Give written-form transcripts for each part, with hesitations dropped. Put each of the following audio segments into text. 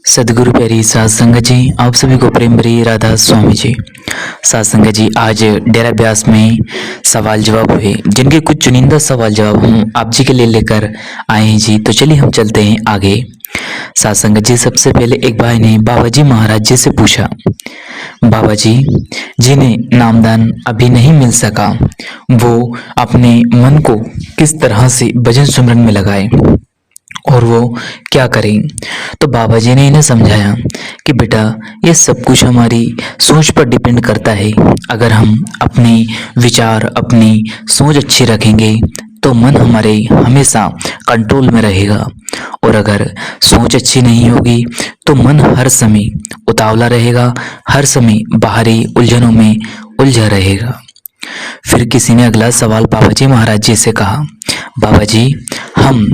सदगुरु प्यारी सात संगत जी, आप सभी को प्रेम भरी राधा स्वामी जी। सात संगत जी, आज डेरा ब्यास में सवाल जवाब हुए, जिनके कुछ चुनिंदा सवाल जवाब हम आप जी के लिए लेकर आए हैं जी। तो चलिए हम चलते हैं आगे। सात संगत जी, सबसे पहले एक भाई ने बाबा जी महाराज जी से पूछा, बाबा जी जिन्हें नामदान अभी नहीं मिल सका, वो अपने मन को किस तरह से भजन सुमरन में लगाए और वो क्या करें। तो बाबा जी ने इन्हें समझाया कि बेटा, ये सब कुछ हमारी सोच पर डिपेंड करता है। अगर हम अपने विचार, अपनी सोच अच्छी रखेंगे तो मन हमारे हमेशा कंट्रोल में रहेगा, और अगर सोच अच्छी नहीं होगी तो मन हर समय उतावला रहेगा, हर समय बाहरी उलझनों में उलझा रहेगा। फिर किसी ने अगला सवाल बाबा जी महाराज जी से कहा, बाबा जी हम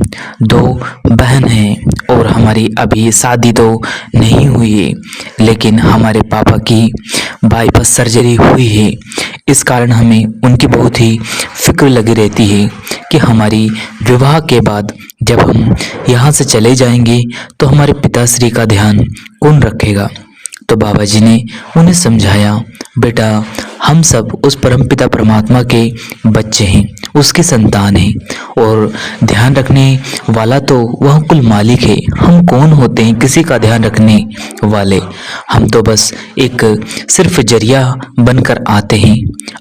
दो बहन हैं और हमारी अभी शादी तो नहीं हुई है, लेकिन हमारे पापा की बाईपास सर्जरी हुई है। इस कारण हमें उनकी बहुत ही फिक्र लगी रहती है कि हमारी विवाह के बाद जब हम यहाँ से चले जाएंगे तो हमारे पिताश्री का ध्यान कौन रखेगा। तो बाबा जी ने उन्हें समझाया, बेटा हम सब उस परमपिता परमात्मा के बच्चे हैं, उसकी संतान हैं, और ध्यान रखने वाला तो वह कुल मालिक है। हम कौन होते हैं किसी का ध्यान रखने वाले, हम तो बस एक सिर्फ जरिया बनकर आते हैं।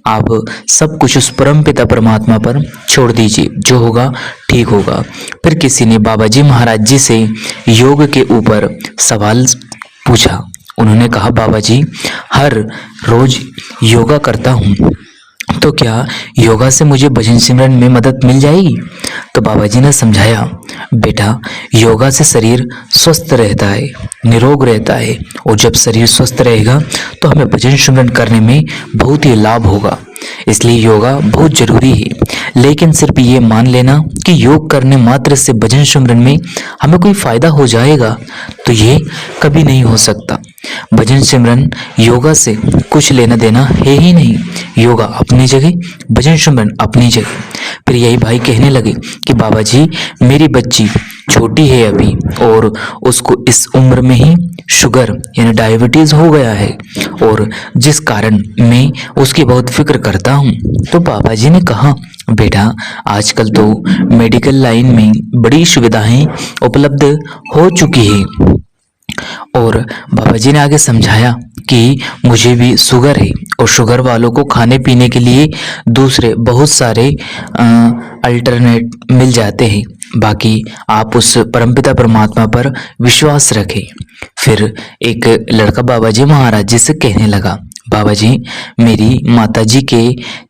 आप सब कुछ उस परमपिता परमात्मा पर छोड़ दीजिए, जो होगा ठीक होगा। फिर किसी ने बाबा जी महाराज जी से योग के ऊपर सवाल पूछा। उन्होंने कहा, बाबा जी हर रोज योगा करता हूँ, तो क्या योगा से मुझे भजन सिमरन में मदद मिल जाएगी। तो बाबा जी ने समझाया, बेटा योगा से शरीर स्वस्थ रहता है, निरोग रहता है, और जब शरीर स्वस्थ रहेगा तो हमें भजन सिमरन करने में बहुत ही लाभ होगा। इसलिए योगा बहुत जरूरी है। लेकिन सिर्फ ये मान लेना कि योग करने मात्र से भजन सिमरन में हमें कोई फायदा हो जाएगा, तो ये कभी नहीं हो सकता। भजन सिमरन योगा से कुछ लेना देना है ही नहीं। योगा अपनी जगह, भजन सिमरन अपनी जगह। फिर यही भाई कहने लगे कि बाबा जी मेरी बच्ची छोटी है अभी, और उसको इस उम्र में ही शुगर यानी डायबिटीज हो गया है, और जिस कारण मैं उसकी बहुत फिक्र करता हूँ। तो बाबा जी ने कहा, बेटा आजकल तो मेडिकल लाइन में बड़ी सुविधाएं उपलब्ध हो चुकी है। और बाबा जी ने आगे समझाया कि मुझे भी शुगर है, और शुगर वालों को खाने पीने के लिए दूसरे बहुत सारे अल्टरनेट मिल जाते हैं। बाकी आप उस परमपिता परमात्मा पर विश्वास रखें। फिर एक लड़का बाबा जी महाराज जी से कहने लगा, बाबा जी मेरी माता जी के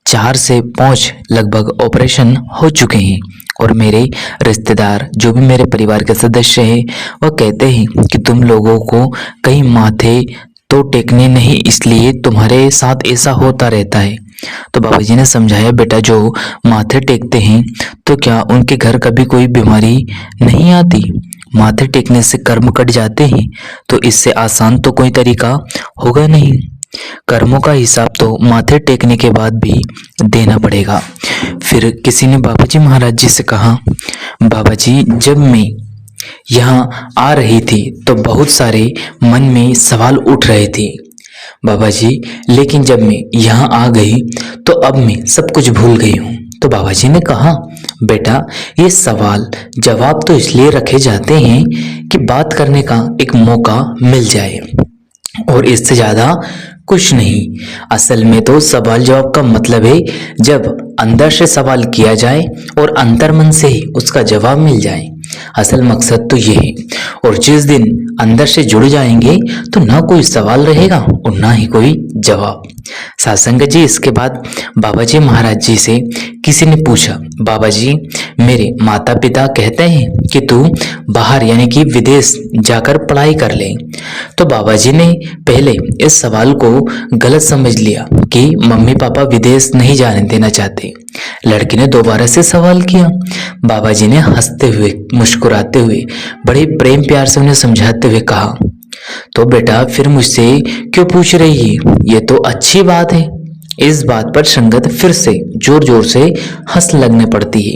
4 से 5 लगभग ऑपरेशन हो चुके हैं, और मेरे रिश्तेदार जो भी मेरे परिवार के सदस्य हैं वह कहते हैं कि तुम लोगों को कहीं माथे तो टेकने नहीं, इसलिए तुम्हारे साथ ऐसा होता रहता है। तो बाबा जी ने समझाया, बेटा जो माथे टेकते हैं तो क्या उनके घर कभी कोई बीमारी नहीं आती। माथे टेकने से कर्म कट जाते हैं, तो इससे आसान तो कोई तरीका होगा नहीं। कर्मों का हिसाब तो माथे टेकने के बाद भी देना पड़ेगा। फिर किसी ने बाबा जी महाराज जी से कहा, बाबा जी जब मैं यहाँ आ रही थी तो बहुत सारे मन में सवाल उठ रहे थे बाबा जी, लेकिन जब मैं यहाँ आ गई तो अब मैं सब कुछ भूल गई हूँ। तो बाबा जी ने कहा, बेटा ये सवाल जवाब तो इसलिए रखे जाते हैं कि बात करने का एक मौका मिल जाए, और इससे ज्यादा कुछ नहीं। असल में तो सवाल जवाब का मतलब है जब अंदर से सवाल किया जाए और अंतर्मन से ही उसका जवाब मिल जाए। असल मकसद तो ये है, और जिस दिन अंदर से जुड़ जाएंगे तो ना कोई सवाल रहेगा और ना ही कोई जवाब। सत्संग जी, इसके बाद बाबा जी महाराज जी से किसी ने पूछा, बाबा जी मेरे माता पिता कहते हैं कि तू बाहर यानी कि विदेश जाकर पढ़ाई कर ले। तो बाबा जी ने पहले इस सवाल को गलत समझ लिया कि मम्मी पापा विदेश नहीं जाने देना चाहते। लड़की ने दोबारा से सवाल किया। बाबा जी ने हंसते हुए, मुस्कुराते हुए, बड़े प्रेम प्यार से उन्हें समझाते हुए कहा, तो बेटा फिर मुझसे क्यों पूछ रही है, ये तो अच्छी बात है। इस बात पर संगत फिर से जोर जोर से हंसने लगने पड़ती है।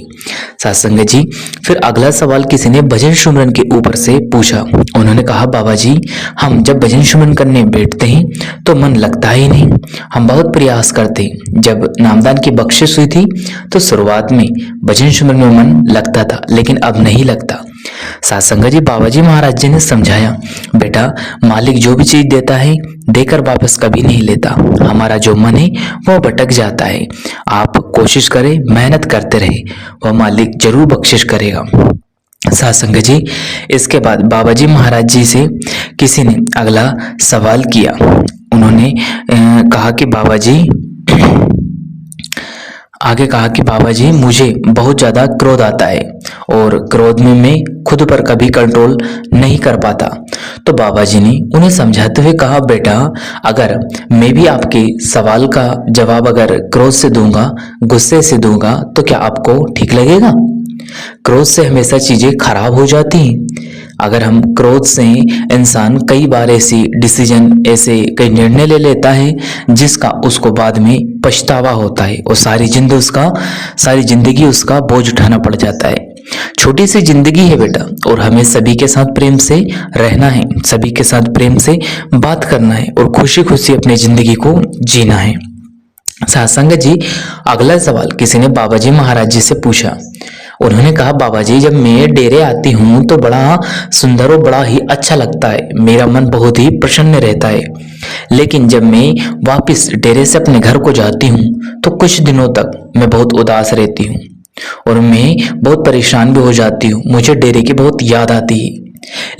साथ संगत जी, फिर अगला सवाल किसी ने भजन सुमरन के ऊपर से पूछा। उन्होंने कहा, बाबा जी, हम जब भजन सुमरन करने बैठते हैं तो मन लगता ही नहीं। हम बहुत प्रयास करते हैं। जब नामदान की बख्शिश हुई थी तो शुरुआत में भजन सुमरन में मन लगता था, लेकिन अब नहीं लगता। साथ संगत जी, बाबा जी महाराज जी ने समझाया, बेटा, मालिक जो भी चीज देता है देकर वापस कभी नहीं लेता। हमारा जो मन है वो भटक जाता है। आप कोशिश करें, मेहनत करते रहे, वह मालिक जरूर बख्शिश करेगा। साथ संगत जी, इसके बाद बाबा जी महाराज जी से किसी ने अगला सवाल किया। उन्होंने कहा कि बाबा जी आगे कहा कि बाबा जी, मुझे बहुत ज़्यादा क्रोध आता है और क्रोध में मैं खुद पर कभी कंट्रोल नहीं कर पाता। तो बाबा जी ने उन्हें समझाते हुए कहा, बेटा, अगर मैं भी आपके सवाल का जवाब अगर क्रोध से दूंगा, गुस्से से दूंगा, तो क्या आपको ठीक लगेगा? क्रोध से हमेशा चीजें खराब हो जाती हैं। अगर हम क्रोध से, इंसान कई बार ऐसी डिसीजन, ऐसे कई निर्णय ले लेता है जिसका उसको बाद में पछतावा होता है और सारी जिंदगी उसका बोझ उठाना पड़ जाता है। छोटी सी जिंदगी है बेटा, और हमें सभी के साथ प्रेम से रहना है, सभी के साथ प्रेम से बात करना है और खुशी खुशी अपनी जिंदगी को जीना है। साथ संगत जी, अगला सवाल किसी ने बाबा जी महाराज जी से पूछा। उन्होंने कहा, बाबा जी, जब मैं डेरे आती हूँ तो बड़ा सुंदर और बड़ा ही अच्छा लगता है। मेरा मन बहुत ही प्रसन्न रहता है। लेकिन जब मैं वापस डेरे से अपने घर को जाती हूँ तो कुछ दिनों तक मैं बहुत उदास रहती हूँ और मैं बहुत परेशान भी हो जाती हूँ। मुझे डेरे की बहुत याद आती है।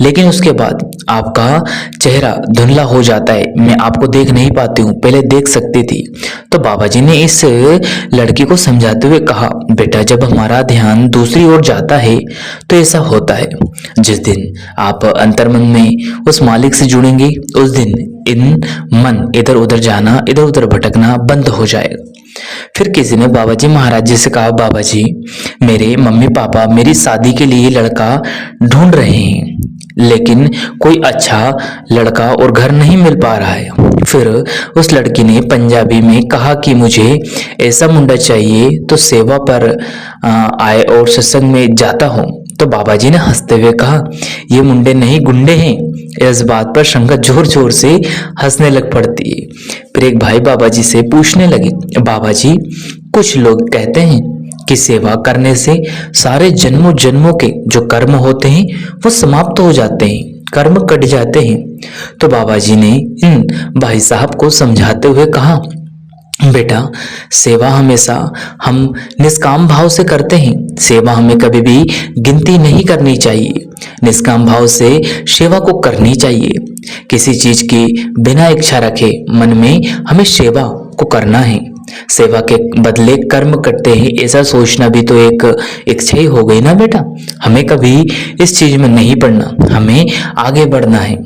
लेकिन उसके बाद आपका चेहरा धुंधला हो जाता है। मैं आपको देख नहीं पाती हूँ, पहले देख सकती थी। तो बाबा जी ने इस लड़की को समझाते हुए कहा, बेटा, जब हमारा ध्यान दूसरी ओर जाता है तो ऐसा होता है। जिस दिन आप अंतर्मन में उस मालिक से जुड़ेंगे, उस दिन इन मन इधर उधर जाना, इधर उधर भटकना बंद हो जाएगा। फिर किसी ने बाबा जी महाराज जी से कहा, बाबा जी, मेरे मम्मी पापा मेरी शादी के लिए लड़का ढूंढ रहे हैं, लेकिन कोई अच्छा लड़का और घर नहीं मिल पा रहा है। फिर उस लड़की ने पंजाबी में कहा कि मुझे ऐसा मुंडा चाहिए तो सेवा पर आए और सत्संग में जाता हूँ। तो बाबा जी ने हंसते हुए कहा, ये मुंडे नहीं गुंडे हैं। इस बात पर संगत जोर जोर से हंसने लग पड़ती है। फिर एक भाई बाबा जी से पूछने लगे, बाबा जी, कुछ लोग कहते हैं कि सेवा करने से सारे जन्मों जन्मों के जो कर्म होते हैं वो समाप्त हो जाते हैं, कर्म कट जाते हैं। तो बाबा जी ने इन भाई साहब को समझाते हुए कहा, बेटा, सेवा हमेशा हम निष्काम भाव से करते हैं। सेवा हमें कभी भी गिनती नहीं करनी चाहिए। निष्काम भाव से सेवा को करनी चाहिए। किसी चीज की बिना इच्छा रखे मन में हमें सेवा को करना है। सेवा के बदले कर्म करते हैं, ऐसा सोचना भी तो एक इच्छा ही हो गई ना बेटा। हमें कभी इस चीज में नहीं पड़ना, हमें आगे बढ़ना है।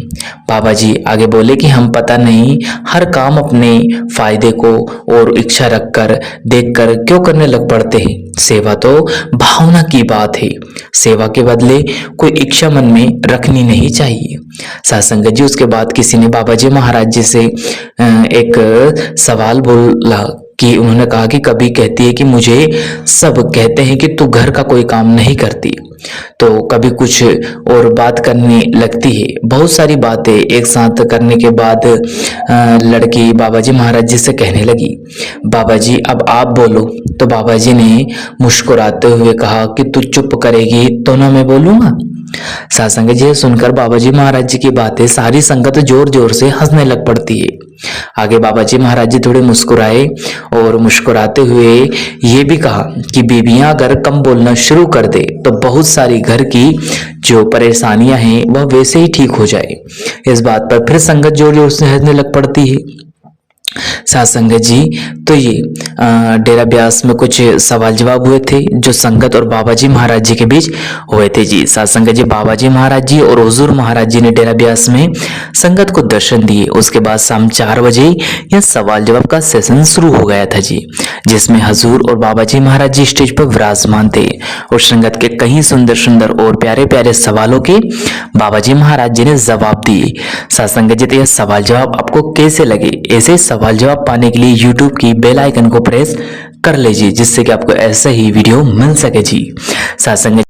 बाबा जी आगे बोले कि हम पता नहीं हर काम अपने फायदे को और इच्छा रखकर देखकर क्यों करने लग पड़ते हैं। सेवा तो भावना की बात है। सेवा के बदले कोई इच्छा मन में रखनी नहीं चाहिए। साथ संगत जी, उसके बाद किसी ने बाबा जी महाराज जी से एक सवाल बोला कि उन्होंने कहा कि कभी कहती है कि मुझे सब कहते हैं कि तू घर का कोई काम नहीं करती, तो कभी कुछ और बात करने लगती है। बहुत सारी बातें एक साथ करने के बाद लड़की बाबा जी महाराज जी से कहने लगी, बाबा जी अब आप बोलो। तो बाबा जी ने मुस्कुराते हुए कहा कि तू चुप करेगी तो ना मैं बोलूंगा। साथ संगत जी, सुनकर बाबा जी महाराज जी की बातें सारी संगत जोर जोर से हंसने लग पड़ती है। आगे बाबा जी महाराज जी थोड़े मुस्कुराए और मुस्कुराते हुए ये भी कहा कि बीबियां अगर कम बोलना शुरू कर दे तो बहुत सारी घर की जो परेशानियां हैं वह वैसे ही ठीक हो जाए। इस बात पर फिर संगत जोर जोर से हंसने लग पड़ती है। साथ संगत जी, तो ये डेरा ब्यास में कुछ सवाल जवाब हुए थे जो संगत और बाबा जी महाराज जी के बीच हुए थे जी। साथ संगत जी, बाबा जी महाराज जी और हुजूर महाराज जी ने डेरा ब्यास में संगत को दर्शन दिए। उसके बाद शाम 4 बजे यह सवाल जवाब का सेशन शुरू हो गया था जी, जिसमें हजूर और बाबा जी महाराज जी स्टेज पर विराजमान थे और संगत के कई सुंदर सुंदर और प्यारे प्यारे सवालों के बाबा जी महाराज जी ने जवाब दिए। साथ संगत जी, तो यह सवाल जवाब आपको कैसे लगे? ऐसे सवाल जवाब जवाब पाने के लिए यूट्यूब की बेल आइकन को प्रेस कर लीजिए, जिससे कि आपको ऐसे ही वीडियो मिल सके जी। साथ संग